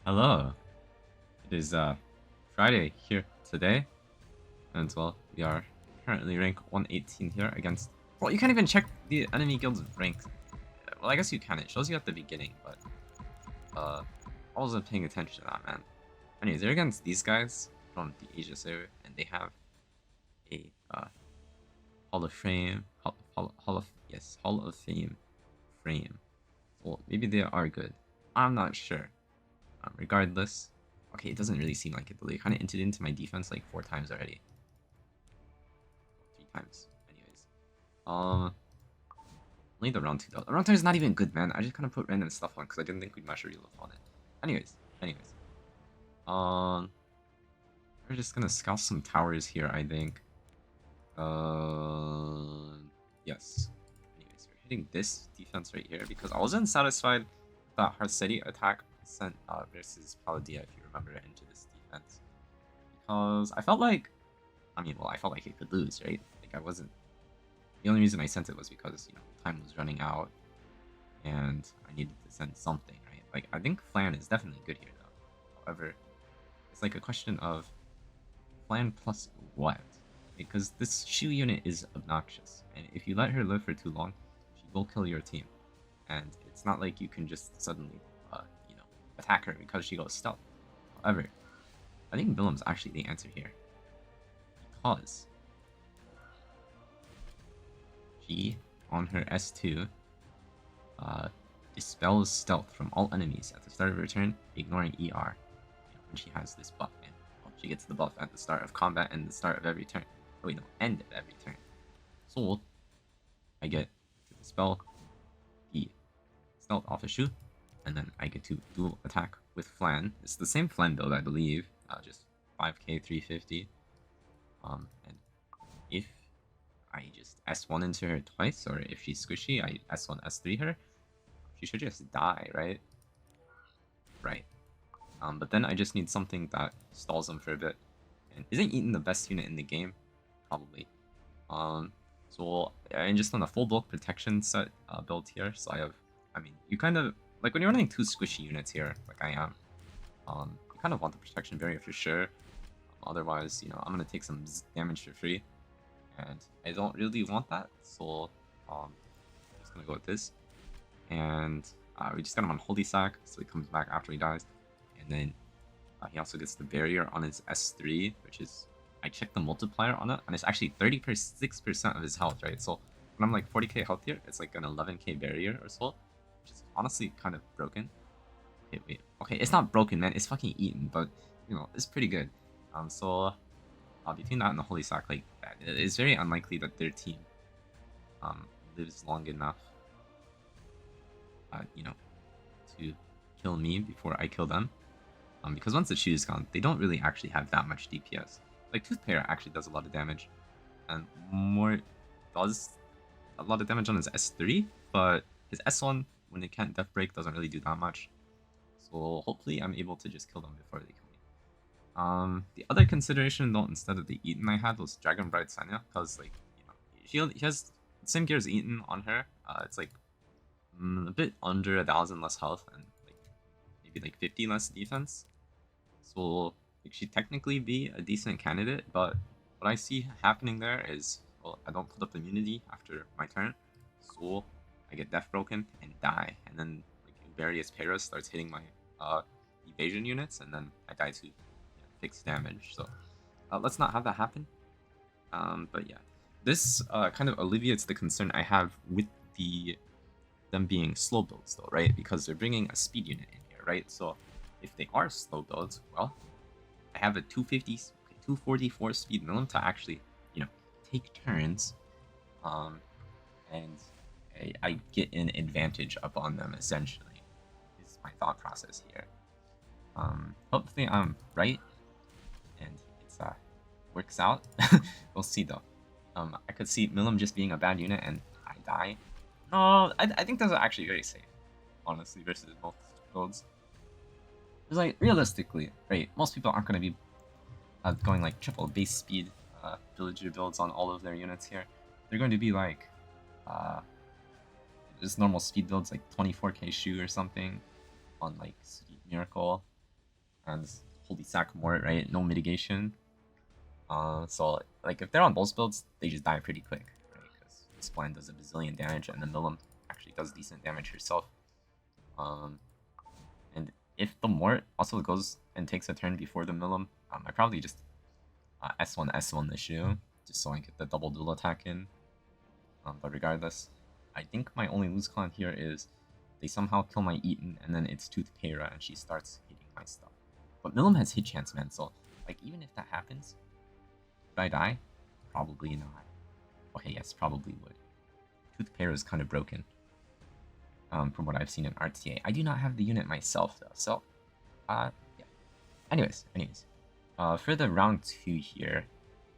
Hello. It is Friday here today, and well, we are currently rank 118 here against. Well, you can't even check the enemy guild's rank. Well, I guess you can. It shows you at the beginning, but I wasn't paying attention to that, man. Anyways, they're against these guys from the Asia server, and they have a Hall of Fame, Hall of Fame frame. Well, maybe they are good. I'm not sure. Regardless, okay, it doesn't really seem like it, but they kind of entered into my defense like 4 times already. 3 times. Anyways. Only the round 2 though. The round 2 is not even good, man. I just kind of put random stuff on because I didn't think we'd much reload on it. Anyways. We're just gonna scout some towers here, I think. Yes. Anyways, we're hitting this defense right here because I wasn't satisfied with that Harsetti attack sent versus Paladia, if you remember, into this defense. Because I felt like, I felt like it could lose, right? Like I wasn't. The only reason I sent it was because time was running out, and I needed to send something, right? Like I think flan is definitely good here, though. However, it's like a question of flan plus what? Because this Shoux unit is obnoxious, and if you let her live for too long, she will kill your team. And it's not like you can just suddenly, attack her because she goes stealth. However, I think milim's actually the answer here. Because she, on her S2, dispels stealth from all enemies at the start of her turn, ignoring ER. And she has this buff, and she gets the buff at the start of combat and the start of every turn. Oh wait, no, end of every turn. So I get to dispel the stealth off of Shoux, and then I get to dual attack with flan. It's the same flan build, I believe, just 5k 350. And if I just S1 into her twice, or if she's squishy, I S1 S3 her, she should just die, right? Right. But then I just need something that stalls them for a bit. And isn't Eaton the best unit in the game? Probably. So I'm just on a full bulk protection set build here. So I have, you kind of like when you're running 2 squishy units here, like I am. You kind of want the protection barrier for sure. Otherwise, I'm gonna take some damage for free, and I don't really want that. So I'm just gonna go with this, and we just got him on Holy Sack, so he comes back after he dies, and then he also gets the barrier on his S3, which is I checked the multiplier on it, and it's actually 36% of his health, right? So when I'm like 40k health here, it's like an 11k barrier or so, which is honestly kind of broken. Okay, wait. Okay, it's not broken, man. It's fucking eaten, but it's pretty good. So between that and the Holy Sack, like it's very unlikely that their team lives long enough, to kill me before I kill them. Because once the Shoux is gone, they don't really actually have that much DPS. Like Lwpeira actually does a lot of damage, and Mort does a lot of damage on his S3, but his S1 when it can't death break doesn't really do that much. So hopefully I'm able to just kill them before they kill me. The other consideration though, instead of the Eaton I had, was Dragon Bride Sanya, because like he has the same gear as Eaton on her. It's like a bit under 1,000 less health and like maybe like 50 less defense. So like she'd technically be a decent candidate, but what I see happening there is, well, I don't put up immunity after my turn, so I get death broken and die, and then like various Pairas starts hitting my evasion units, and then I die to fixed damage. So let's not have that happen. But yeah, this kind of alleviates the concern I have with them being slow builds though, right? Because they're bringing a speed unit in here, right? So if they are slow builds, well, I have a 244 speed milim to actually, take turns, and I get an advantage up on them essentially. Is my thought process here. Hopefully I'm right, and it's works out. We'll see though. I could see milim just being a bad unit and I die. No, I think those are actually very safe, honestly, versus most builds. It's like, realistically, right, most people aren't going to be going like triple base speed villager builds on all of their units here. They're going to be like just normal speed builds, like 24k Shoux or something on like Miracle. and holy sack Mort, right? No mitigation. So like if they're on both builds, they just die pretty quick, right? Because Asflan does a bazillion damage, and the milim actually does decent damage herself. And if the Mort also goes and takes a turn before the milim, I probably just S1 the Shoux, just so I get the double dual attack in. But regardless, I think my only lose con here is they somehow kill my Eaton, and then it's Lwpeira, and she starts hitting my stuff. But milim has hit chance, man, so like even if that happens, would I die? Probably not. Okay, yes, probably would. Lwpeira is kind of broken. From what I've seen in RTA. I do not have the unit myself though, so yeah. Anyways. For the round 2 here,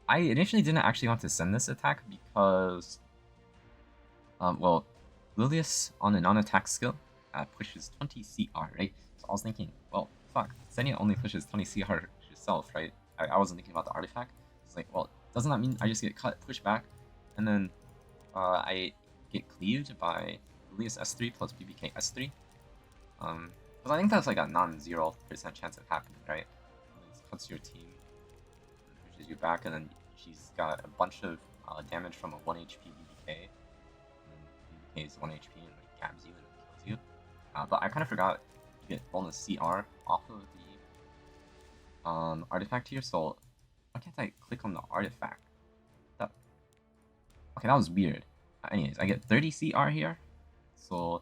I initially didn't actually want to send this attack because well, Lilias on a non-attack skill pushes 20 CR, right? So I was thinking, well, fuck, Senya only pushes 20 CR herself, right? I wasn't thinking about the artifact. It's like, well, doesn't that mean I just get cut, push back, and then I get cleaved by Lilias S3 plus BBK S3? Because I think that's like a non-0% chance of happening, right? It cuts your team, pushes you back, and then she's got a bunch of damage from a 1 HP BBK. BBK is 1 HP and like gabs you and kills you. But I kind of forgot to get bonus CR off of the artifact here, so why can't I click on the artifact? Okay, that was weird. Anyways, I get 30 CR here, so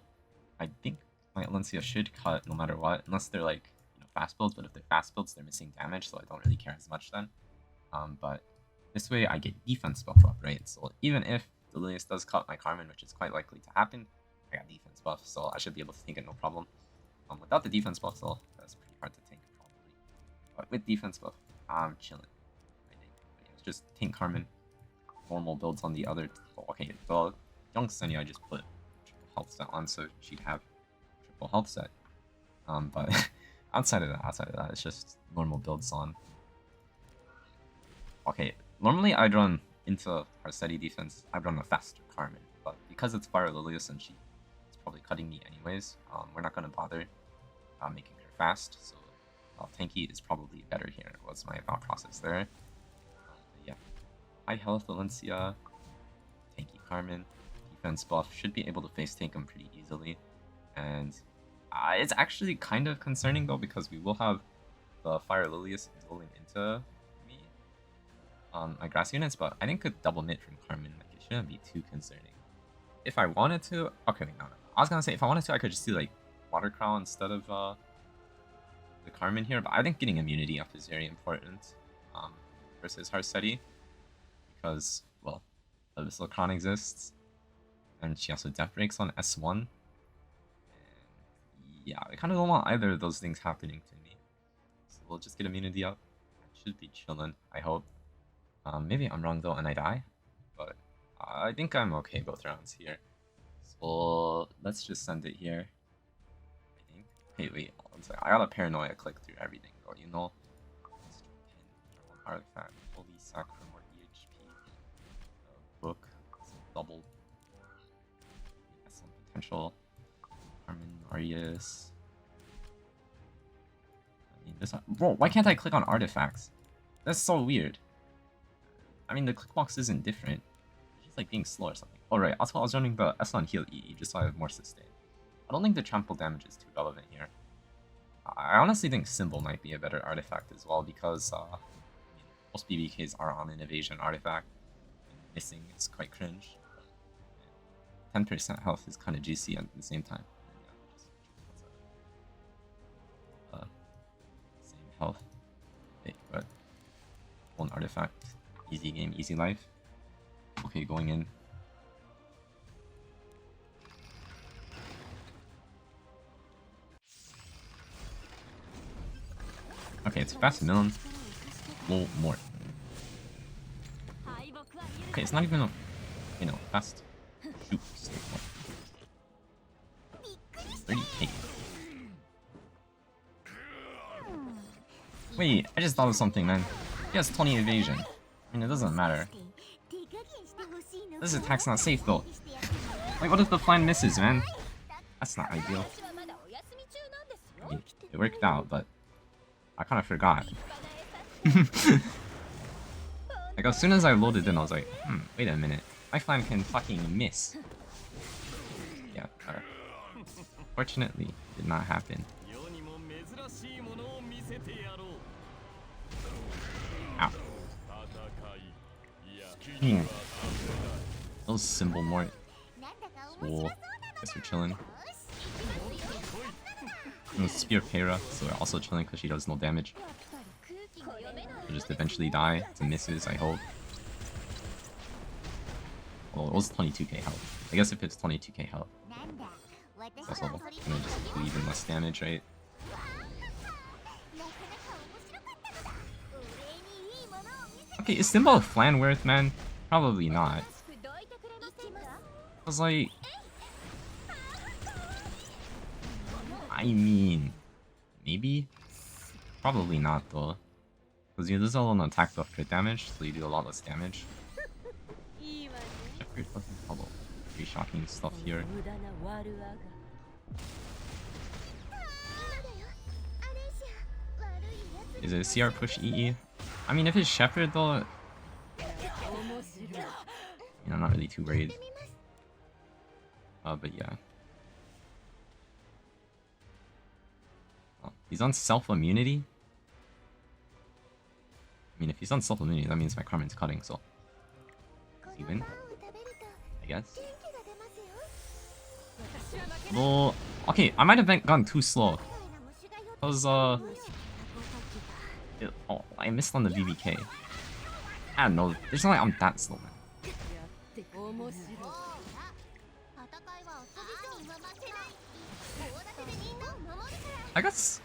I think my Lwpeira should cut no matter what, unless they're like, you know, fast builds. But if they're fast builds, they're missing damage, so I don't really care as much then. But this way I get defense buff up, right? So even if the Lilias does cut my Carmen, which is quite likely to happen, I got defense buff, so I should be able to tank it no problem. Without the defense buff though, that's pretty hard to tank probably. But with defense buff, I'm chilling, I think. But yeah, just tank Carmen, normal builds on the other. Okay, the young Senya I just put triple health set on, so she'd have triple health set. But outside of that, it's just normal builds on. Okay, normally I'd run into Harsetti defense, I'd run a faster Carmen, but because it's Fire Lilias and she's probably cutting me anyways, we're not gonna bother making her fast, so tanky is probably better here, was my thought process there. Yeah, high health Valencia, tanky Carmen, defense buff, should be able to face tank him pretty easily, and it's actually kind of concerning though, because we will have the Fire Lilias rolling into me on my grass units, but I think a double knit from Carmen, like, it shouldn't be too concerning. If I wanted to, okay, no. I was gonna say if I wanted to, I could just do like Water Crow instead of the Carmen here, but I think getting immunity up is very important versus Harsetti, because, well, Abyssal Crown exists, and she also death breaks on S1. And yeah, I kind of don't want either of those things happening to me, so we'll just get immunity up. I should be chilling, I hope. Maybe I'm wrong though and I die, but I think I'm okay both rounds here. So let's just send it here, I think. Hey, wait, one second. I got a paranoia click through everything though, you know? Artifact, holy sack for more EHP. Book, double. Has some potential. Carmen, Arius. I mean, this. Bro, why can't I click on artifacts? That's so weird. I mean, the click box isn't different. It's just like being slow or something. Oh, right. Also, I was running the Asflan heal EE just so I have more sustain. I don't think the trample damage is too relevant here. I honestly think Symbol might be a better artifact as well, because most BBKs are on an evasion artifact. And missing is quite cringe. 10% health is kind of juicy at the same time. Same health. Wait, what? One artifact. Easy game, easy life. Okay, going in. Okay, it's fast milim, low Mort. Okay, it's not even a, you know, fast Shoux. 30k. Wait, I just thought of something, man. He has 20 evasion. I mean, it doesn't matter. This attack's not safe though. Like, what if the flan misses, man? That's not ideal. I mean, it worked out, but I kind of forgot. Like, as soon as I loaded in, I was like, wait a minute. My flan can fucking miss. Yeah, fortunately, it did not happen. Ow. Those symbol Mort. Cool. Guess we're chilling. Spear Lwpeira, so we're also chilling because she does no damage. She'll just eventually die to misses, I hope. Well, it was 22k health. I guess if it's 22k health, it's also gonna just do even less damage, right? Okay, is symbol of flan worth, man? Probably not. I was like... I mean... Maybe? Probably not, though. Because you lose all on attack buff crit damage, so you do a lot less damage. Although, pretty shocking stuff here. Is it a CR push EE? I mean, if it's Shepherd though, you know, I'm not really too worried. But yeah. Oh, he's on self-immunity? I mean, if he's on self-immunity, that means my Carmen's cutting, so... Does he win? I guess. Well, okay, I might have gone too slow. Because, oh, I missed on the VBK. I don't know, there's no way I'm that slow, man. I guess,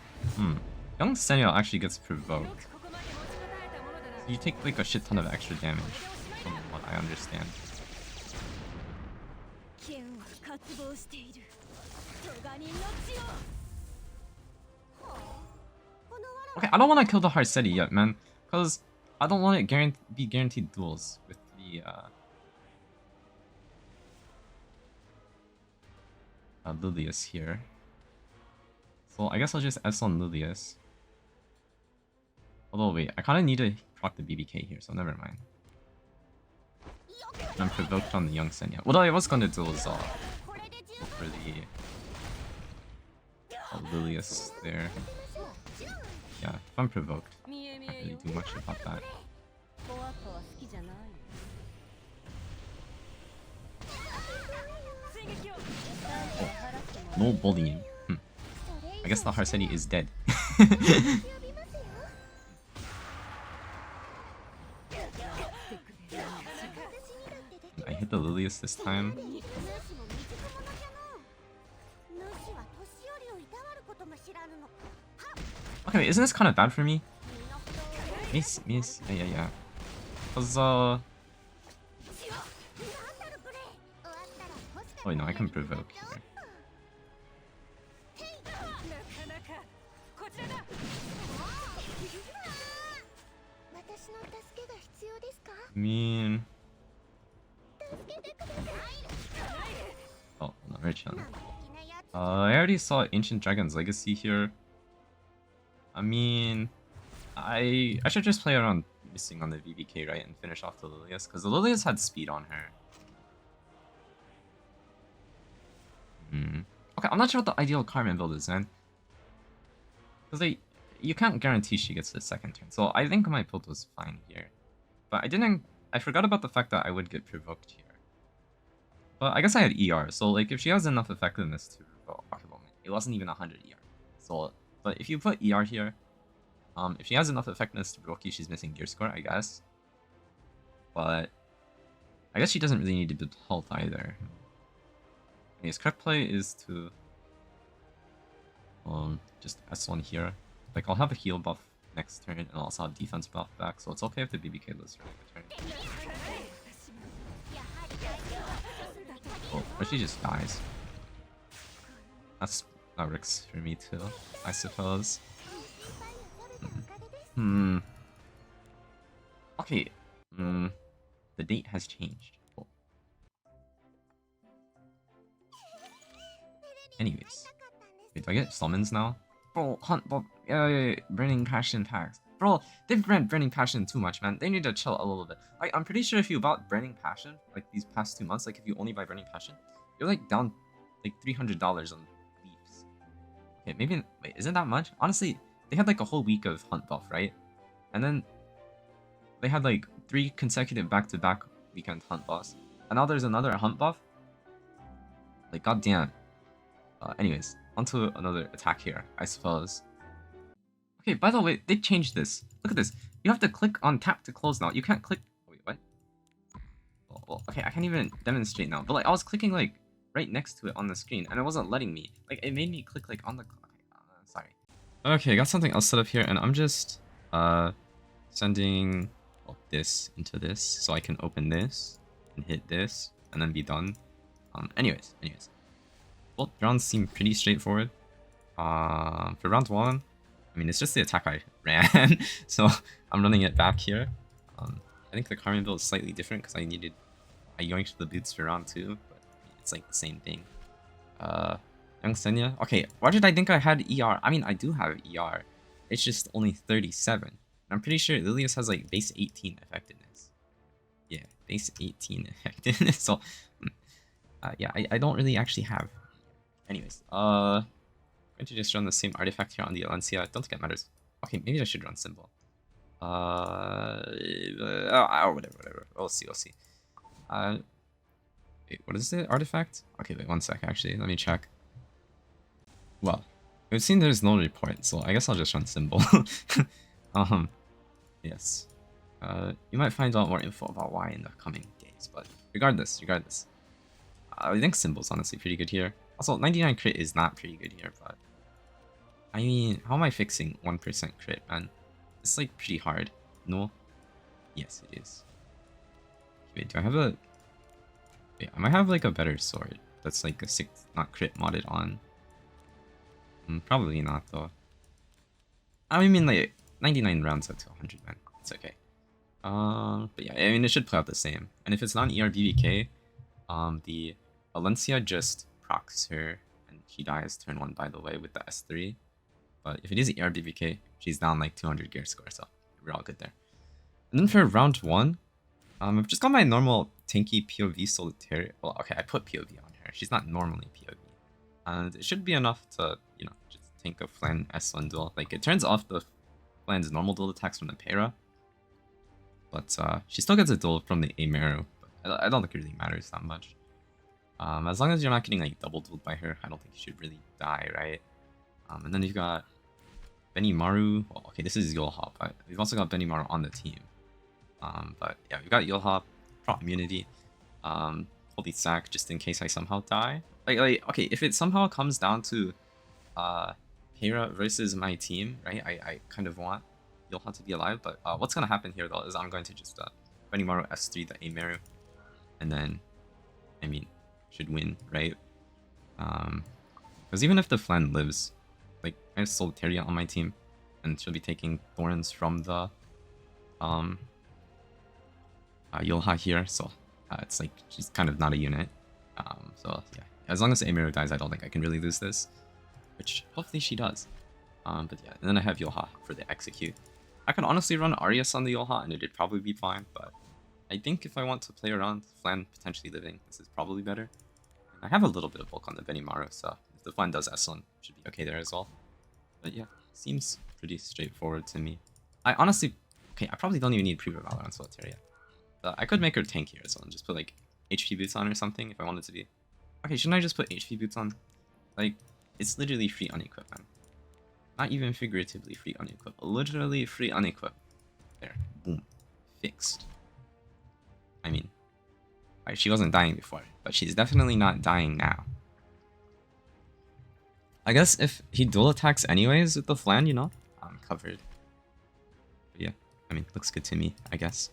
Young Senyo actually gets provoked. So you take like a shit ton of extra damage, from what I understand. Okay, I don't want to kill the Harsetti yet, man, because I don't want it be guaranteed duels with the Lilias here. So I guess I'll just S on Lilias. Although wait, I kind of need to proc the BBK here, so never mind. I'm provoked on the Young Senya. What I was gonna do was go for the Lilias there. Yeah, if I'm provoked, I can't really do much about that. Oh, no bullying. I guess the Harsetti is dead. I hit the Lilias this time. Okay, wait, isn't this kind of bad for me? Miss. Yeah. Cause, oh, wait, no, I can provoke here. I mean... Oh, no, very chilling. I already saw Ancient Dragon's Legacy here. I mean... I should just play around missing on the VBK, right, and finish off the Lilias, because the Lilias had speed on her. Okay, I'm not sure what the ideal Carmen build is, man. Because you can't guarantee she gets the second turn, so I think my build was fine here. But I forgot about the fact that I would get provoked here. But I guess I had ER, so like if she has enough effectiveness to provoke, it wasn't even 100 ER. So, but if you put ER here, if she has enough effectiveness to provoke you, she's missing gear score, I guess. But I guess she doesn't really need to build health either. His correct play is to just S1 here. Like I'll have a heal buff next turn and I'll also have defense buff back, so it's okay if the BBK lives for like a turn. Oh, or she just dies. That works for me too, I suppose. Okay. The date has changed. Cool. Anyways. Wait, do I get summons now? Bro, Burning Passion packs. Bro, they've ran Burning Passion too much, man. They need to chill a little bit. Like, I'm pretty sure if you bought Burning Passion, like, these past 2 months, like, if you only buy Burning Passion, you're, like, down, like, $300 on Leafs. Okay, maybe... Wait, isn't that much? Honestly, they had, like, a whole week of Hunt buff, right? And then they had, like, 3 consecutive back-to-back weekend Hunt buffs. And now there's another Hunt buff? Like, goddamn. Anyways, onto another attack here, I suppose. Okay, by the way, they changed this. Look at this. You have to click on tap to close now. You can't click... Wait, what? Oh, okay, I can't even demonstrate now. But, like, I was clicking, like, right next to it on the screen, and it wasn't letting me. Like, it made me click, like, on the... Okay, sorry. Okay, I got something else set up here, and I'm just, sending this into this, so I can open this, and hit this, and then be done. Anyways. Both rounds seem pretty straightforward. For round 1, I mean, it's just the attack I ran, so I'm running it back here. I think the Carmen build is slightly different because I needed a yoink to the boots for round 2, but it's like the same thing. Young Senya. Okay, why did I think I had ER? I mean, I do have ER. It's just only 37. And I'm pretty sure Lilias has like base 18 effectiveness. Yeah, base 18 effectiveness. So, yeah, I don't really actually have. Anyways, I'm going to just run the same artifact here on the Alencia. I don't think it matters. Okay, maybe I should run Symbol. Whatever. We'll see. Wait, what is the artifact? Okay, wait, 1 sec, actually. Let me check. Well, we've seen there's no report, so I guess I'll just run Symbol. Yes. You might find out more info about why in the coming days, but regardless. I think Symbol's honestly pretty good here. Also, 99 crit is not pretty good here, but... I mean, how am I fixing 1% crit, man? It's like pretty hard. No? Yes, it is. Wait, do I have a... Wait, I might have like a better sword that's like a 6 not crit modded on. Probably not though. I mean like 99 rounds up to 100, man. It's okay. But yeah, I mean it should play out the same. And if it's not an ERBVK, the Alencia just procs her and she dies turn 1 by the way with the S3. But if it is an ERBVK, she's down like 200 gear score, so we're all good there. And then for round 1, I've just got my normal tanky POV solitaire. Well, okay, I put POV on her. She's not normally POV. And it should be enough to, you know, just tank a flan Asflan duel. Like, it turns off the flan's normal duel attacks from the Lwpeira. But she still gets a duel from the Ameru. But I don't think it really matters that much. As long as you're not getting, like, double dueled by her, I don't think you should really die, right? And then you've got Benimaru. Well, okay, this is Yulha, but we've also got Benimaru on the team. But yeah, we've got Yulha, Pro Immunity, Holy Sack, just in case I somehow die. Like, okay, if it somehow comes down to Lwpeira versus my team, right? I kind of want Yulha to be alive, but what's gonna happen here though is I'm going to just Benimaru S3 the Ameru, and then I mean should win, right? Because even if the flan lives, like I have Solitaria on my team, and she'll be taking thorns from the Yulha here, so it's like she's kind of not a unit. So yeah, as long as Ameru dies, I don't think I can really lose this, which hopefully she does. But yeah, and then I have Yulha for the execute. I could honestly run Arias on the Yulha and it'd probably be fine, but I think if I want to play around flan potentially living, this is probably better. I have a little bit of bulk on the Benimaru, so if the flan does Asflan, should be okay there as well. But yeah, seems pretty straightforward to me. I honestly, okay, I probably don't even need pre-revalor on Solitaria. I could make her tank here as well and just put like HP boots on or something if I wanted to be. Okay, shouldn't I just put HP boots on? Like, it's literally free unequip, man. Not even figuratively free unequip. Literally free unequip. There. Boom. Fixed. I mean, right, she wasn't dying before, but she's definitely not dying now. I guess if he dual attacks anyways with the flan, you know, I'm covered. But yeah, I mean, looks good to me, I guess.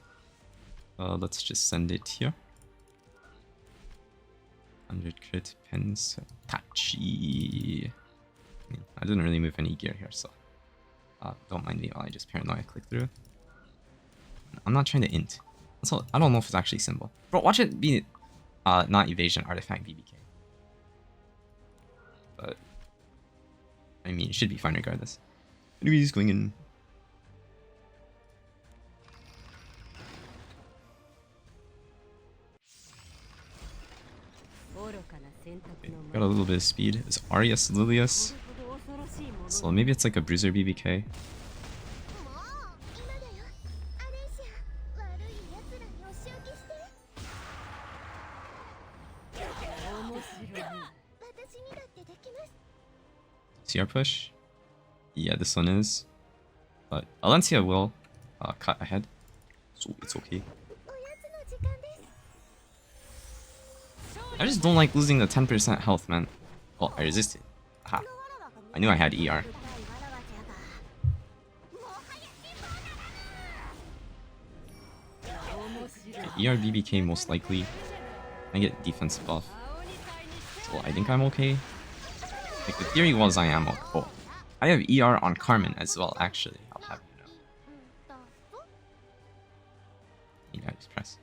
Let's just send it here. 100 crit pens. Tachi. I mean, I didn't really move any gear here, so don't mind me while I just paranoia click through. I'm not trying to int. So I don't know if it's actually symbol. Bro, watch it be not evasion artifact BBK. But I mean, it should be fine regardless. Anyways, going in. Okay, got a little bit of speed. Is Arias Lilias? So maybe it's like a bruiser BBK. CR push? Yeah, this one is. But Alencia will cut ahead. So it's okay. I just don't like losing the 10% health, man. Oh, I resisted. Aha. I knew I had ER. Okay, ER BBK most likely. I get defense buff. So I think I'm okay. Like the theory was I am okay. Oh, I have ER on Carmen as well, actually. I'll have you know. Yeah, just press.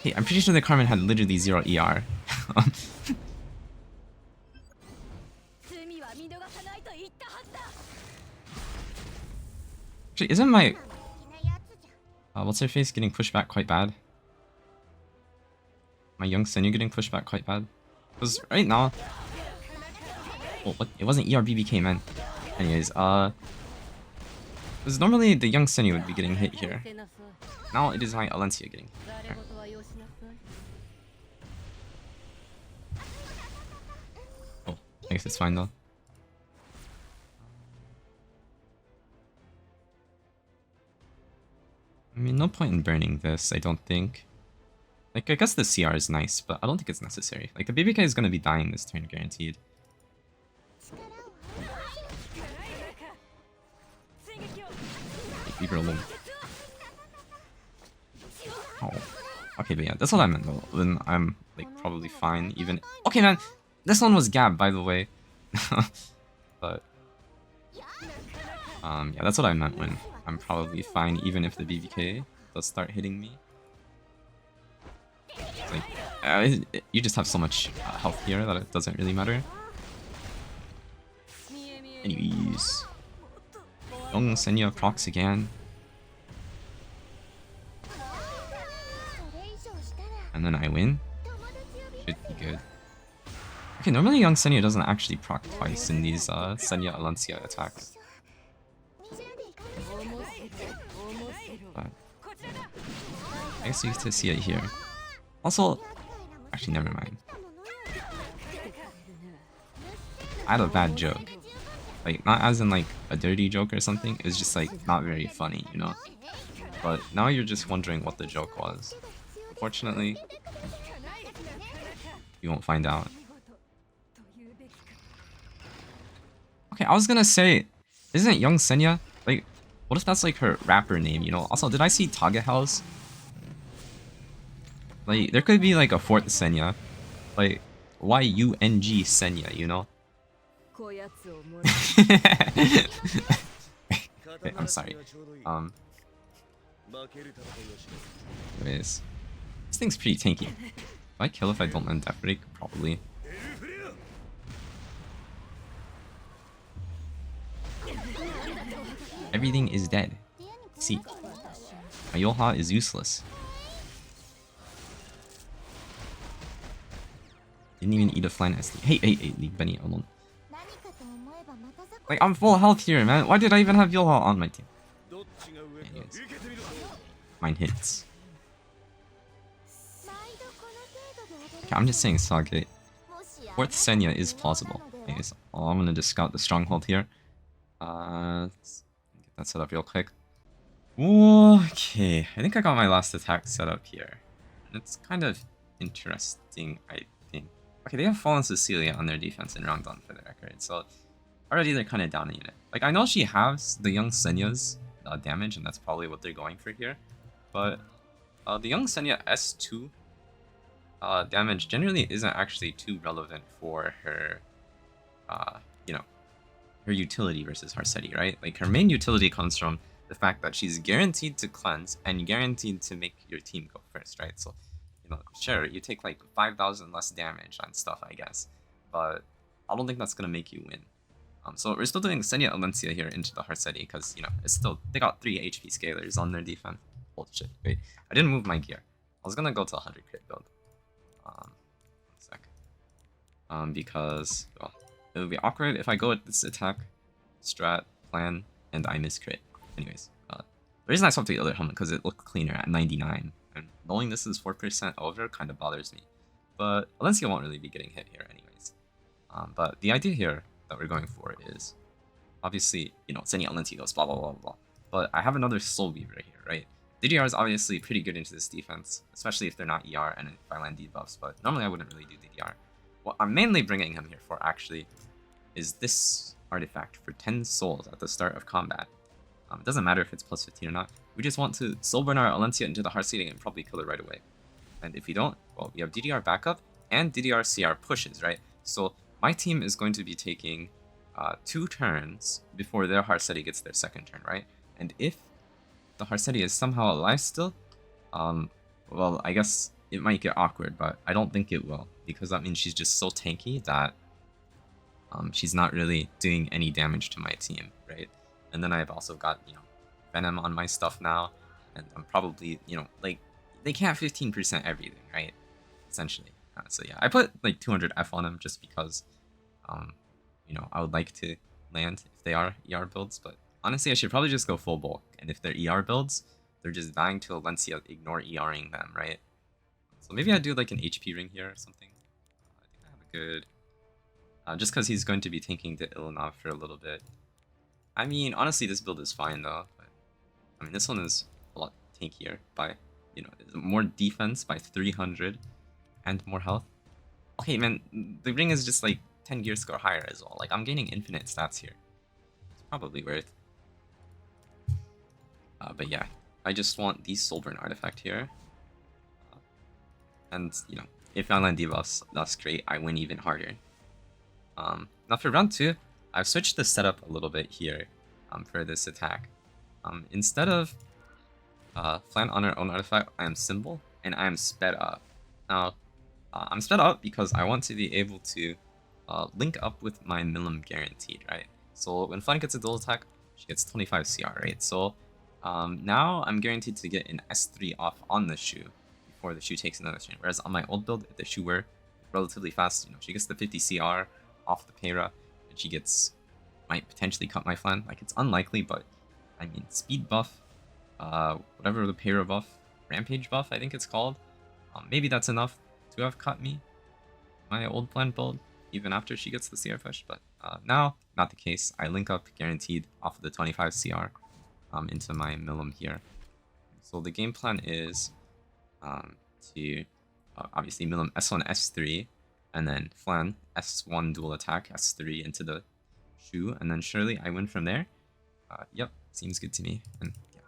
Hey, I'm pretty sure that Carmen had literally 0 ER. Actually, isn't my... what's her face getting pushed back quite bad? My young Senya getting pushed back quite bad? Because right now... Oh, what? It wasn't ER BBK, man. Anyways, because normally the young Senya would be getting hit here. Now it is my Alencia getting hit here. Oh, I guess it's fine though. I mean, no point in burning this, I don't think. Like, I guess the CR is nice, but I don't think it's necessary. Like, the BBK is gonna be dying this turn, guaranteed. Leave her alone. Oh. Okay, but yeah, that's what I meant though. Then I'm, like, probably fine, even... Okay, man! This one was Gab, by the way. But... yeah, that's what I meant when I'm probably fine, even if the BBK does start hitting me. Like, you just have so much health here that it doesn't really matter. Anyways. Young Senya procs again. And then I win. Should be good. Okay, normally Young Senya doesn't actually proc twice in these Senya Alencia attacks. But I guess you get to see it here. Also, actually, never mind. I had a bad joke. Like, not as in like a dirty joke or something, it's just like not very funny, you know? But now you're just wondering what the joke was. Unfortunately, you won't find out. Okay, I was gonna say, isn't Young Senya, like, what if that's like her rapper name, you know? Also, did I see Tage House? Like, there could be like a fourth Senya. Like, Y-U-N-G Senya, you know? Okay, I'm sorry. Anyways. This thing's pretty tanky. If I kill if I don't land Death Break? Probably. Everything is dead. See. My Yoha is useless. Didn't even eat a flan SD. Hey, leave Benny alone. Like, I'm full health here, man. Why did I even have Yoha on my team? Anyways. Mine hits. Okay, I'm just saying Stargate. Fourth Senya is plausible. Anyways, I'm gonna just scout the Stronghold here. Let's get that set up real quick. Okay, I think I got my last attack set up here. It's kind of interesting, I think. Okay, they have Fallen Cecilia on their defense in round 1 for the record, so already they're kind of down a unit. Like, I know she has the Young Senya's damage, and that's probably what they're going for here. But the Young Senya S2 damage generally isn't actually too relevant for her, you know, her utility versus Harsetti, right? Like, her main utility comes from the fact that she's guaranteed to cleanse and guaranteed to make your team go first, right? So, you know, sure, you take like 5,000 less damage on stuff, I guess, but I don't think that's gonna make you win. So we're still doing Senya Alencia here into the Harsetti because, you know, it's still, they got 3 HP scalers on their defense. Holy shit, wait, I didn't move my gear. I was gonna go to 100 crit build. One sec. Because, well, it would be awkward if I go with this attack, strat, plan, and I miss crit. Anyways, the reason I swapped the other helmet because it looked cleaner at 99, and knowing this is 4% over kind of bothers me. But Alencia won't really be getting hit here anyways. But the idea here that we're going for is, obviously, you know, Senya Alencia goes blah blah blah blah. But I have another Soul Weaver here, right? DDR is obviously pretty good into this defense, especially if they're not ER and if I land debuffs, but normally I wouldn't really do DDR. What I'm mainly bringing him here for, actually, is this artifact for 10 souls at the start of combat. It doesn't matter if it's plus 15 or not. We just want to soulburn our Alencia into the Harsetti and probably kill it right away. And if we don't, well, we have DDR backup and DDR CR pushes, right? So my team is going to be taking 2 turns before their Harsetti gets their second turn, right? And if the Harsetti is somehow alive still, well, I guess it might get awkward, but I don't think it will, because that means she's just so tanky that she's not really doing any damage to my team, right? And then I've also got, you know, Venom on my stuff now, and I'm probably, you know, like, they can't 15% everything, right? Essentially. So yeah, I put like 200 F on them just because, you know, I would like to land if they are ER builds, but honestly, I should probably just go full bulk. And if they're ER builds, they're just dying to Alencia, ignore ERing them, right? So maybe I do like an HP ring here or something. I think I have a good... just because he's going to be tanking the Illinov for a little bit. I mean, honestly, this build is fine though. But, I mean, this one is a lot tankier by, you know, more defense by 300 and more health. Okay, man, the ring is just like 10 gear score higher as well. Like, I'm gaining infinite stats here. It's probably worth. But yeah, I just want the Soulburn artifact here. And, you know, if I land debuffs, that's great. I win even harder. Now for round 2, I've switched the setup a little bit here for this attack. Instead of flan on our own artifact, I am symbol, and I am sped up. Now, I'm sped up because I want to be able to link up with my milim guaranteed, right? So when flan gets a dual attack, she gets 25 CR, right? So now I'm guaranteed to get an S3 off on the Shoux before the Shoux takes another turn. Whereas on my old build, if the Shoux were relatively fast, you know, she gets the 50 CR off Lwpeira, and she might potentially cut my flan. Like, it's unlikely, but I mean, speed buff, whatever Lwpeira buff, rampage buff, I think it's called. Maybe that's enough to have cut me, my old flan build, even after she gets the CR push. But now, not the case. I link up guaranteed off of the 25 CR into my milim here. So the game plan is to obviously milim S1, S3, and then flan S1 dual attack, S3 into the Shoux, and then surely I win from there. Yep, seems good to me. And yeah.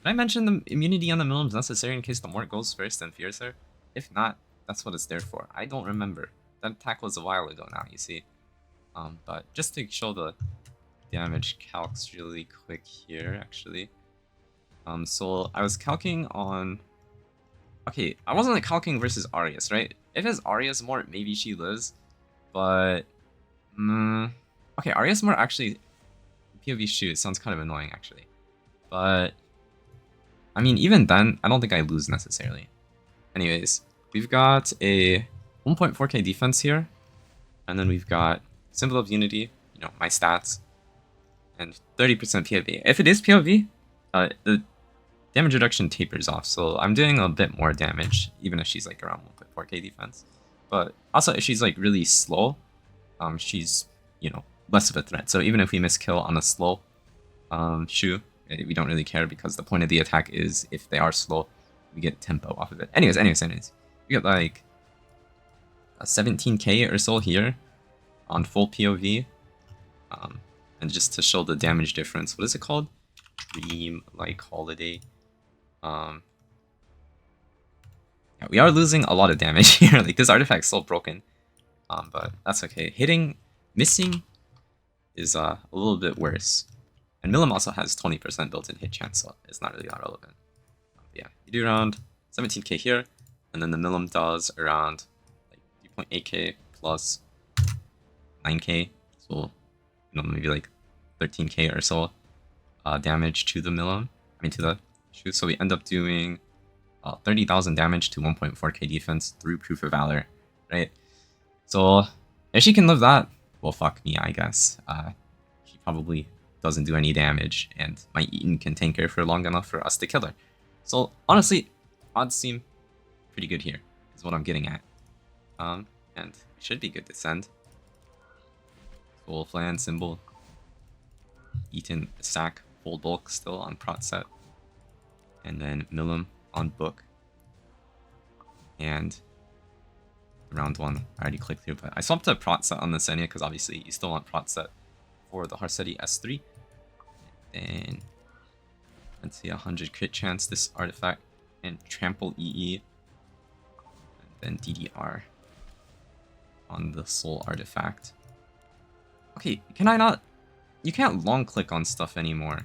Did I mention the immunity on the milim is necessary in case the Mort goes first and fears her? If not, that's what it's there for. I don't remember. That attack was a while ago now, you see. But just to show the damage calcs really quick here, actually. So I was calcing on... Okay, I wasn't like calcing versus Arias, right? If it's Arias Mort, maybe she lives. But... okay, Arias Mort actually... POV Shoux sounds kind of annoying, actually. But... I mean, even then, I don't think I lose necessarily. Anyways, we've got a 1.4k defense here. And then we've got Symbol of Unity, you know, my stats. And 30% POV. If it is POV, the damage reduction tapers off, so I'm doing a bit more damage, even if she's like around 1.4k defense. But also, if she's like really slow, she's, you know, less of a threat. So even if we miss kill on a slow Shoux, we don't really care because the point of the attack is if they are slow, we get tempo off of it. Anyways, we got like a 17k or so here on full POV. And just to show the damage difference, what is it called? Dream like holiday. Yeah, we are losing a lot of damage here. Like, this artifact's so broken. But that's okay. Missing is a little bit worse. And milim also has 20% built-in hit chance, so it's not really that relevant. Yeah, you do around 17k here, and then the milim does around like 3.8k plus 9k. So maybe like 13k or so damage to the milim. I mean to the Shoux. So we end up doing 30,000 damage to 1.4k defense through Proof of Valor, right? So if she can live that, well, fuck me, I guess. She probably doesn't do any damage, and my Eaton can tank her for long enough for us to kill her. So honestly, odds seem pretty good here, is what I'm getting at. And it should be good to send. Full flan symbol. Eaton sack, full bulk still on prot set. And then milim on book. And round 1, I already clicked through, but I swapped to prot set on the Senya because obviously you still want prot set for the Harsetti S3. And let's see, 100 crit chance this artifact and trample EE. And then DDR on the soul artifact. Okay, can I not? You can't long click on stuff anymore.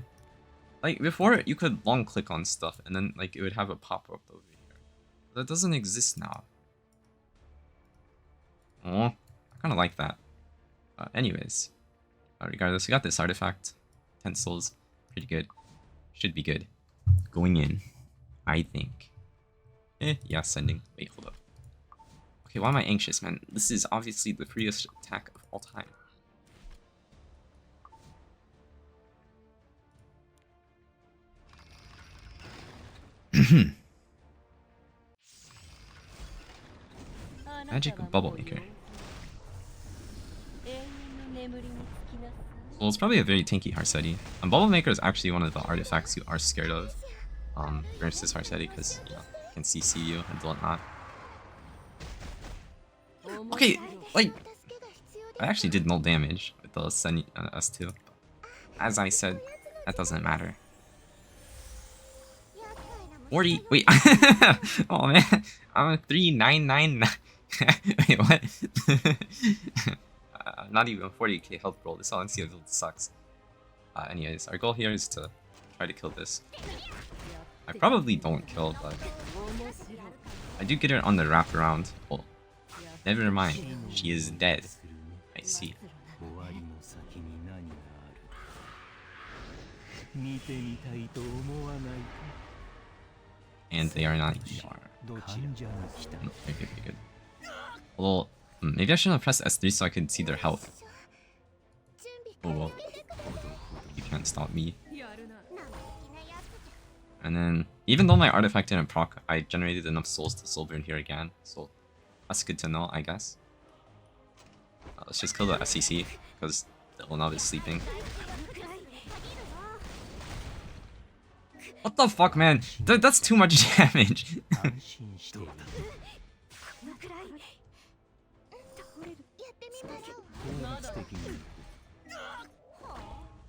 Like before, you could long click on stuff and then like it would have a pop up over here. That doesn't exist now. Oh, I kind of like that. Anyways, regardless, we got this artifact. 10 souls, pretty good. Should be good. Going in, I think. Yeah, sending. Wait, hold up. Okay, why am I anxious, man? This is obviously the freest attack of all time. Magic Bubble Maker. Well, it's probably a very tanky Harsetti. Bubble Maker is actually one of the artifacts you are scared of versus Harsetti because you can CC you and whatnot. Okay, like I actually did no damage with the Sen S2. But as I said, that doesn't matter. 40. Wait. Oh man, I'm a 3999. Wait, what? Not even 40k health roll. This LNC build sucks. Anyways, our goal here is to try to kill this. I probably don't kill, but I do get her on the wraparound. Oh, never mind. She is dead. I see. And they are not ER. Okay, good. Well, maybe I shouldn't have pressed S3 so I could see their health. Oh well. You can't stop me. And then, even though my artifact didn't proc, I generated enough souls to soul burn here again. So, that's good to know, I guess. Let's just kill the SCC, because the Onav is sleeping. What the fuck, man? That's too much damage.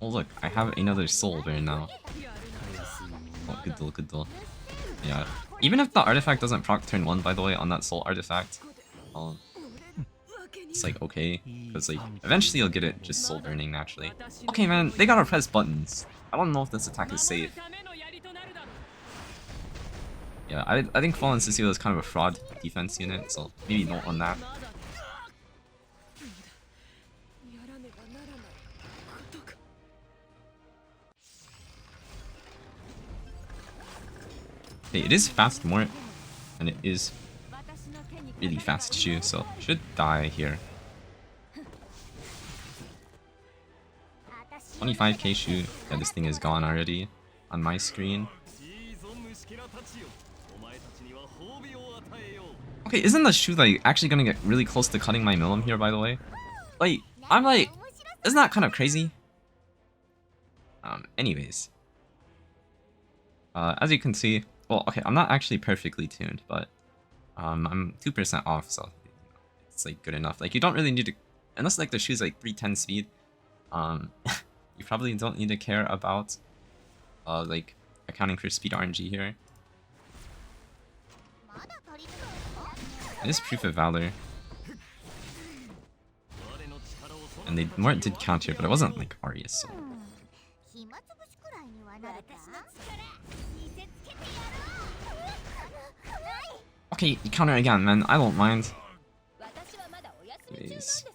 Oh look, I have another soul burn now. Oh, good duel. Yeah. Even if the artifact doesn't proc turn 1, by the way, on that soul artifact, it's like okay, because like eventually you'll get it just soul burning naturally. Okay, man, they gotta press buttons. I don't know if this attack is safe. Yeah, I think Fallen Cecile is kind of a fraud defense unit, so maybe note on that. Okay, it is fast Mort, and it is really fast Shoux, so should die here. 25k Shoux. Yeah, this thing is gone already on my screen. Okay, isn't the Shoux like actually gonna get really close to cutting my milim here, by the way? Like, I'm like, isn't that kind of crazy? Anyways. As you can see, well, okay, I'm not actually perfectly tuned, but I'm 2% off, so it's like good enough. Like, you don't really need to, unless like the Shoux's like 310 speed, you probably don't need to care about like accounting for speed RNG here. It is Proof of Valor. And they Mort did count here, but it wasn't like Arius, so. Okay, you counter again, man. I don't mind. Anyways,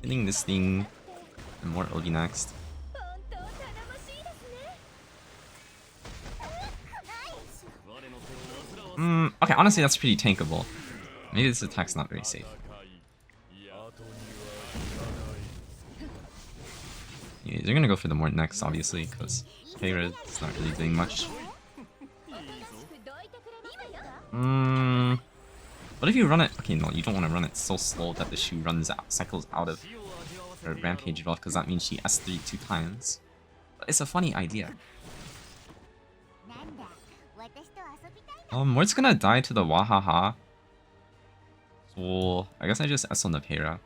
killing this thing. Mort will be next. Okay, honestly, that's pretty tankable. Maybe this attack's not very safe. Yeah, they're gonna go for the Mort next, obviously, because Lwpeira is not really doing much. What if you run it? Okay, no, you don't want to run it so slow that the Shoux runs out, cycles out of her rampage buff, because that means she S3 2 times. But it's a funny idea. Mort's gonna die to the Wahaha. So I guess I just S on the Lwpeira.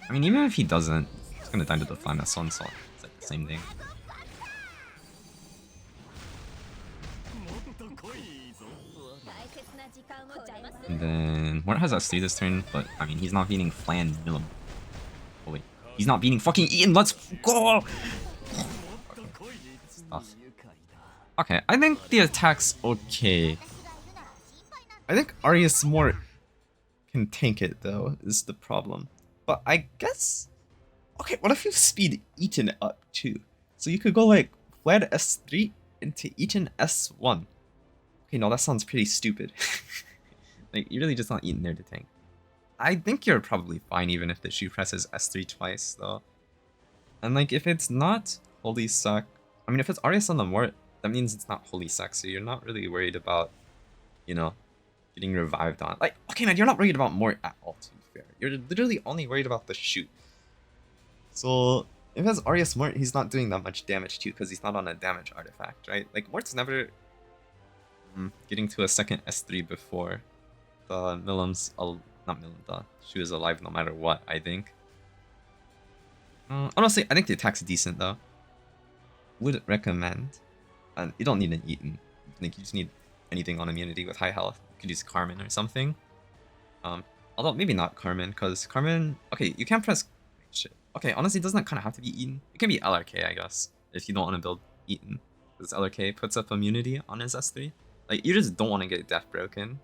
I mean, even if he doesn't, he's gonna die to the flan S1, so it's like the same thing. And then Mort has S3 this turn, but I mean, he's not beating flan milim. Oh wait, he's not beating fucking Ian. Let's go! Okay, I think the attack's okay. I think Arias Mort can tank it though, is the problem. But I guess... Okay, what if you speed Eaton up too? So you could go like flan S3 into Eaton S1. Okay, no, that sounds pretty stupid. Like, you really just want Eaton there to tank. I think you're probably fine even if the Shoux presses S3 twice though. And like, if it's not Holy Suck... I mean, if it's Arias on the Mort, that means it's not Holy Suck, so you're not really worried about, you know, getting revived on. Like, okay man, you're not worried about Mort at all, to be fair. You're literally only worried about the Shoux. So, if it's Arias Mort, he's not doing that much damage too, because he's not on a damage artifact, right? Like, Mort's never getting to a second S3 before the Milim's... not Milim, the Shoux is alive no matter what, I think. Honestly, I think the attack's decent though. Would recommend. And you don't need an Eaton. I think you just need anything on immunity with high health. You could use Carmen or something. Although maybe not Carmen, because Carmen... Okay, you can't press... Shit. Okay, honestly, doesn't that kind of have to be Eaton? It can be LRK, I guess, if you don't want to build Eaton. Because LRK puts up immunity on his S3. Like, you just don't want to get death broken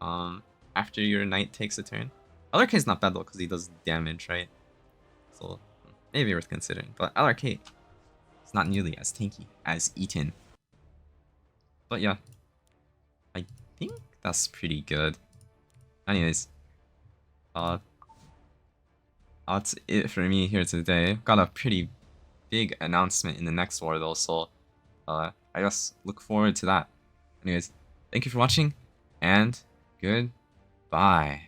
after your knight takes a turn. LRK is not bad though, because he does damage, right? So, maybe worth considering. But LRK... it's not nearly as tanky as Eaton. But yeah, I think that's pretty good. Anyways, that's it for me here today. Got a pretty big announcement in the next war though, so I guess look forward to that. Anyways, thank you for watching, and goodbye.